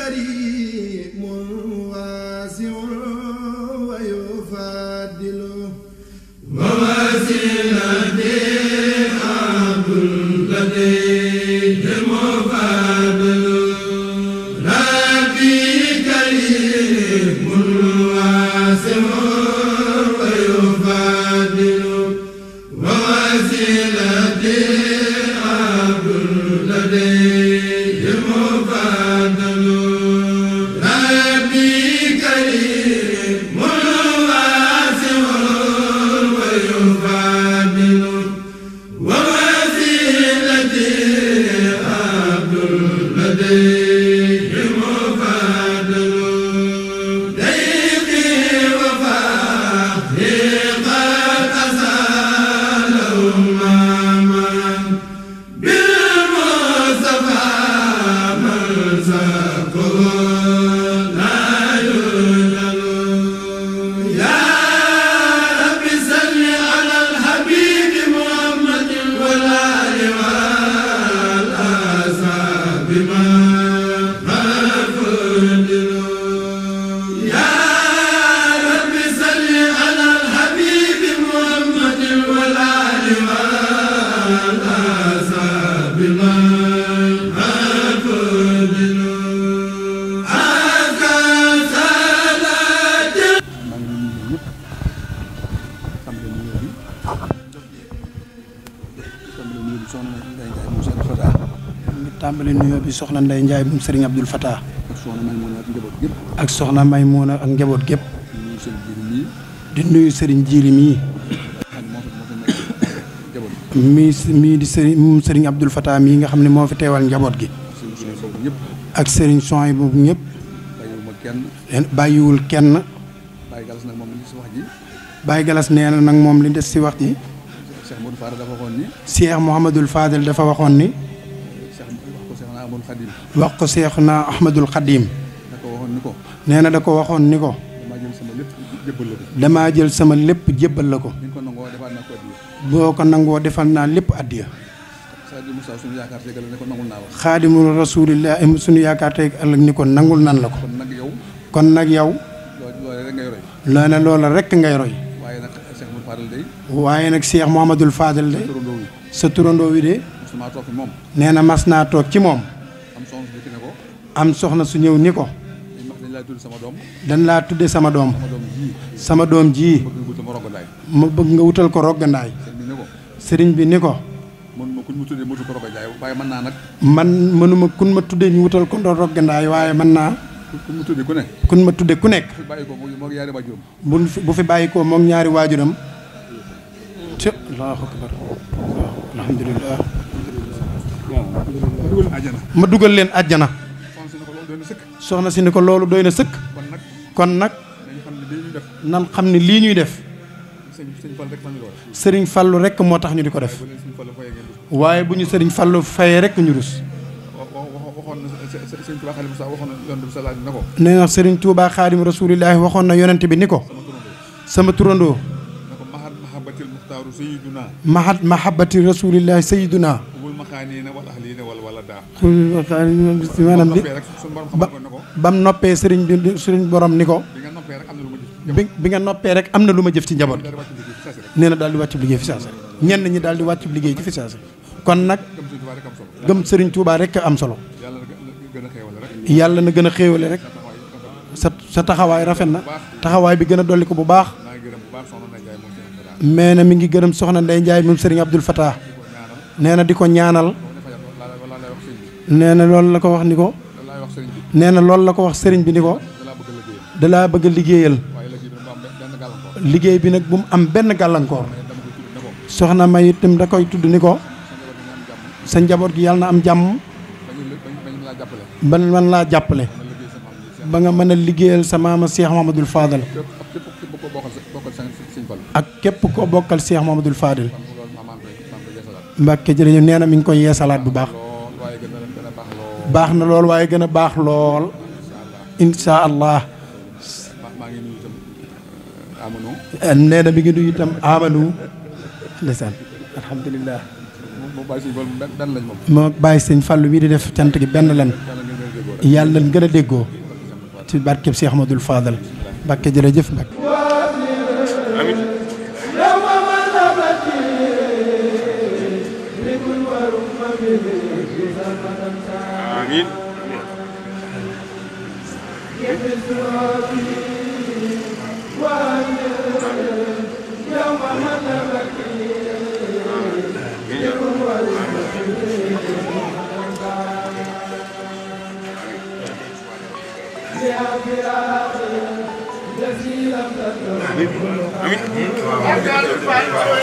كريم واسع ويفضل ووسيلتي عبد لديه مفضل ربي كريم واسع ويفضل ووسيلتي عبد لديه مفضل ربي كريم واسع ويفضل ووسيلتي عبد لديه مفضل ضيقي وفاقي قد أزال أماما بالمصطفى من سقه لا يجل يا رب صل على الحبيب محمد والآل والأصحاب ما يا رب صل على الحبيب محمد والآل والأصحاب ما tàmbali nuyoo bi soxna Ndeye Ndiaye moom Serigne Abdoul Fatah ak soxna Maymuna ak njaboot gépp di nuyu Serigne Djili mii di Serigne Abdoul Fatah mii nga xam ne moo fi teewal njaboot gi ak Serigne Soy boobu ñëpp bàyyiwul kenn. Baye Galas nee na nag moom li des si wax ji Cheikh Mouhamadul Fadel dafa waxoon ni wax ko Seexuna Ahmadul Xadim nee na da ko waxoon ni ko damaa jël sama lépp jébbal la ko boo ko nangoo defal naa lépp addiya xaadimu rasulillah suñu yaakaar tey ëllëg ni ko nangul nan la ko kon nag yow loola rekk ngay roy waaye nag Cheikh Mouhamadul Fadel de sa turandoo wi de nee na mas naa toog ci moom am soxna su ñëw ni ko dañ laa tudde sama doom ji ma bëgg nga wutal ko roggandaay sëriñ bi ni ko man mënuma kun ma tudde ñu wutal ko roggandaay waaye mën naa kun ma tudde ku nekk bu fi bàyyi ko moom ñaari waajuram ci allahu akbar alhamdulillah ma dugal leen àjjana soxna si ni ko loolu doy na sëkk kon nag nan xam ne lii ñuy def sëriñ Fallu rekk moo tax ñu di ko def waaye bu ñu sëriñ Fallu fayee rekk ñu rus nee na sëriñ Tuubaa Xaadim Rasuulillaahi waxoon na yonent bi ni ko sama turandoo mahat mahabbati Rasuulillaahi sayyiduna maanaam bam noppee sëriñ borom ni ko bi nga noppee rek am na lu ma jëf ci njaboot gi nee na daal di wàcc liggéey fi saasa ñenn ñi daal di wàcc liggéey ci fi saasa kon nag gëm sëriñ Touba rek am solo yàlla na gën a xéewale rek sa taxawaay rafet na taxawaay bi gën a dolli ko bu baax mais na mi ngi gërëm soxna Ndeye Ndiaye moom sëriñ Abdoul Fatah nee na di ko ñaanal nee na loolu la ko wax ni ko nee na loolu la ko wax sëriñ bi ni ko dalaa bëgg a liggéeyal liggéey bi nag bu mu am benn gàllankoor soxna May itam da koy tudd ni ko sa njaboot gi yàlla na am jàmm ba man laa jàppale ba nga mën a liggéeyal sa maama Cheikh Mouhamadoul Fadel ak képp ko bokkal Cheikh Mouhamadoul Fadel Mbàkke jërëjëf nee na mi ngi koy yeesalaat bu baax na lool waaye gën a baax lool insha allah nee na mi ngi nuyu itam Amadou ndeysaan alhamdulilah moo bàyyi sëñ Fallu bii di def cant gi benn lan yàlla nañ gën a déggoo ci barkeb Cheikh Ahmadul Fadal Mbàkke jërëjëf Mbàkke amiin amiin